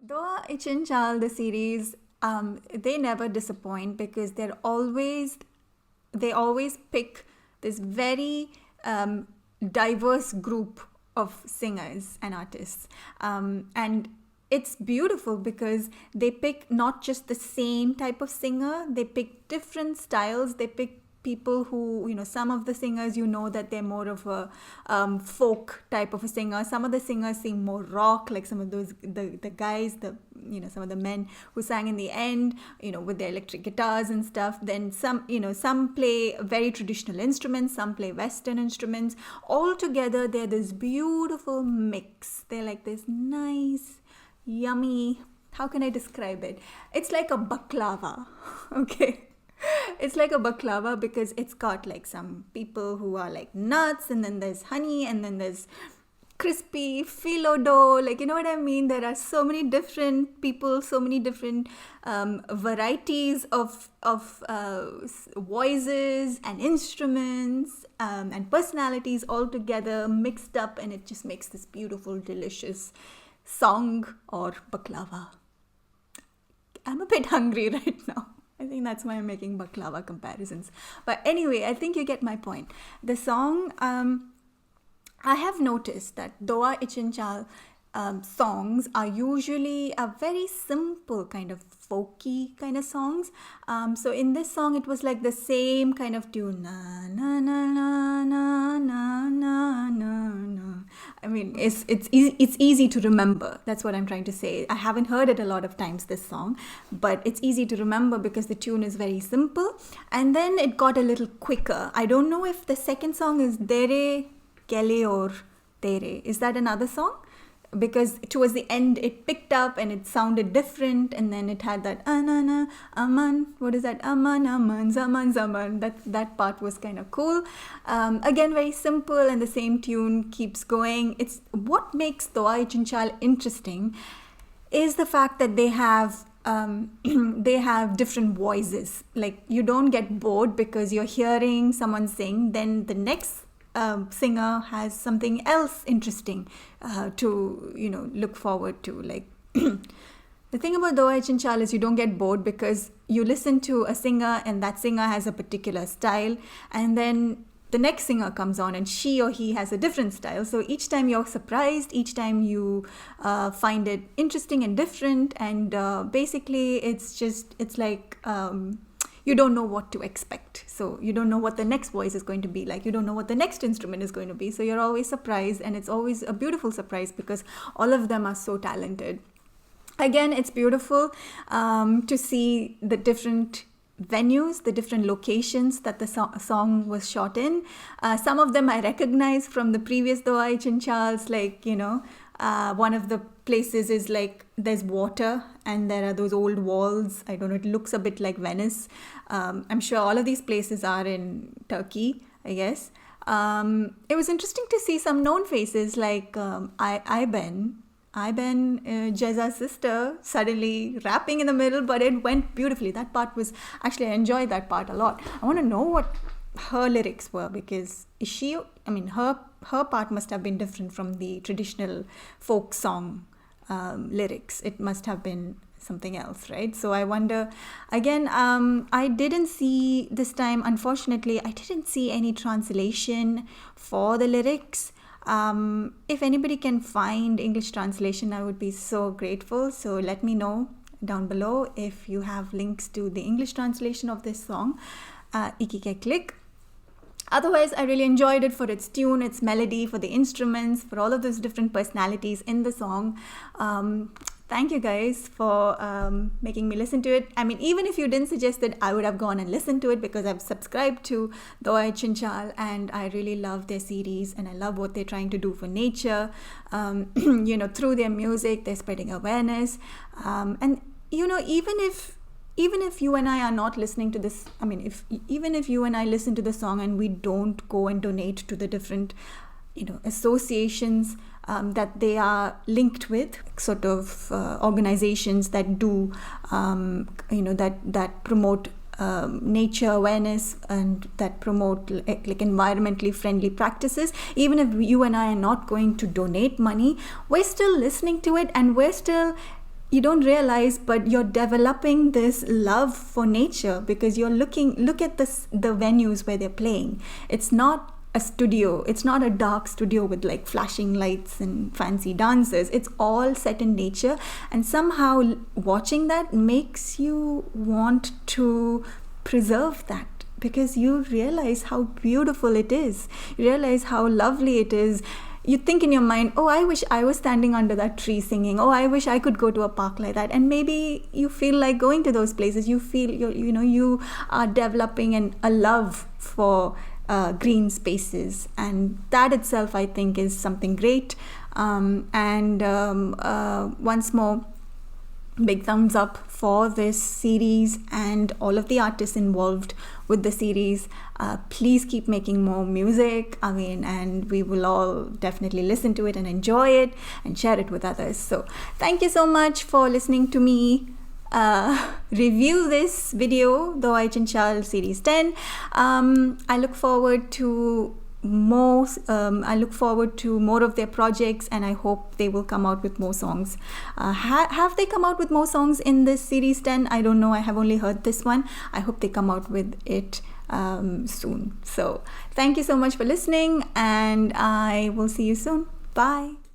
DOA İçİN ÇAL, the series, they never disappoint because they always pick this very diverse group of singers and artists. And it's beautiful because they pick not just the same type of singer, they pick different styles, they pick people who, some of the singers, that they're more of a folk type of a singer. Some of the singers sing more rock, like some of those, the guys, some of the men who sang in the end, with their electric guitars and stuff. Then some play very traditional instruments, some play Western instruments. All together, they're this beautiful mix. They're like this nice, yummy, how can I describe it? It's like a baklava, okay? It's like a baklava because it's got like some people who are like nuts, and then there's honey, and then there's crispy phyllo dough, like, you know what I mean? There are so many different people, so many different varieties of voices and instruments and personalities all together mixed up, and it just makes this beautiful, delicious song or baklava. I'm a bit hungry right now. I think that's why I'm making baklava comparisons. But anyway, I think you get my point. The song, I have noticed that DOA İçİN ÇAL songs are usually a very simple kind of folky kind of songs. So in this song, it was like the same kind of tune. Na, na, na, na, na, na, na, na, na. I mean, it's easy to remember. That's what I'm trying to say. I haven't heard it a lot of times, this song, but it's easy to remember because the tune is very simple. And then it got a little quicker. I don't know if the second song is DERE GELİYOR DERE. Is that another song? Because towards the end it picked up and it sounded different, and then it had that anana aman, what is that, aman aman zaman zaman, that part was kind of cool. Again, very simple, and the same tune keeps going. It's what makes DOA İçİN ÇAL interesting is the fact that they have different voices. Like, you don't get bored because you're hearing someone sing, then the next singer has something else interesting to look forward to. Like, the thing about DOA İçİN ÇAL is you don't get bored because you listen to a singer and that singer has a particular style, and then the next singer comes on and she or he has a different style. So each time you're surprised, each time you find it interesting and different, and basically it's like you don't know what to expect. So you don't know what the next voice is going to be like. You don't know what the next instrument is going to be. So you're always surprised, and it's always a beautiful surprise because all of them are so talented. Again, it's beautiful to see the different venues, the different locations that the song was shot in. Some of them I recognize from the previous DOA İçİN ÇALs, like, one of the places is like there's water and there are those old walls. I don't know, it looks a bit like Venice. I'm sure all of these places are in Turkey, I guess. It was interesting to see some known faces like Ayben, Ceza's sister, suddenly rapping in the middle, but it went beautifully. That part was, actually I enjoyed that part a lot. I want to know what her lyrics were, because her part must have been different from the traditional folk song lyrics. It must have been something else, right? So I wonder, again, I didn't see this time, unfortunately, I didn't see any translation for the lyrics. If anybody can find English translation, I would be so grateful. So let me know down below if you have links to the English translation of this song, İKİ KEKLİK. Otherwise, I really enjoyed it for its tune, its melody, for the instruments, for all of those different personalities in the song. Thank you guys for making me listen to it. I mean, even if you didn't suggest it, I would have gone and listened to it because I've subscribed to DOA İçİN ÇAL and I really love their series and I love what they're trying to do for nature. Through their music, they're spreading awareness. And even if you and I are not listening to this, even if you and I listen to the song and we don't go and donate to the different, associations that they are linked with, sort of organizations that do, that promote nature awareness and that promote like environmentally friendly practices, even if you and I are not going to donate money, we're still listening to it and we're still you don't realize, but you're developing this love for nature because look at the venues where they're playing. It's not a studio, it's not a dark studio with like flashing lights and fancy dancers. It's all set in nature, and somehow watching that makes you want to preserve that, because you realize how beautiful it is, you realize how lovely it is. You think in your mind, oh, I wish I was standing under that tree singing. Oh, I wish I could go to a park like that. And maybe you feel like going to those places. You feel you are developing a love for green spaces, and that itself, I think, is something great. Once more, big thumbs up for this series and all of the artists involved with the series. Please keep making more music. And we will all definitely listen to it and enjoy it and share it with others. So thank you so much for listening to me review this video, DOÐA İçİN ÇAL series 10. I look forward to more of their projects, and I hope they will come out with more songs. Have they come out with more songs in this series 10? I don't know, I have only heard this one. I hope they come out with it soon. So thank you so much for listening, and I will see you soon. Bye.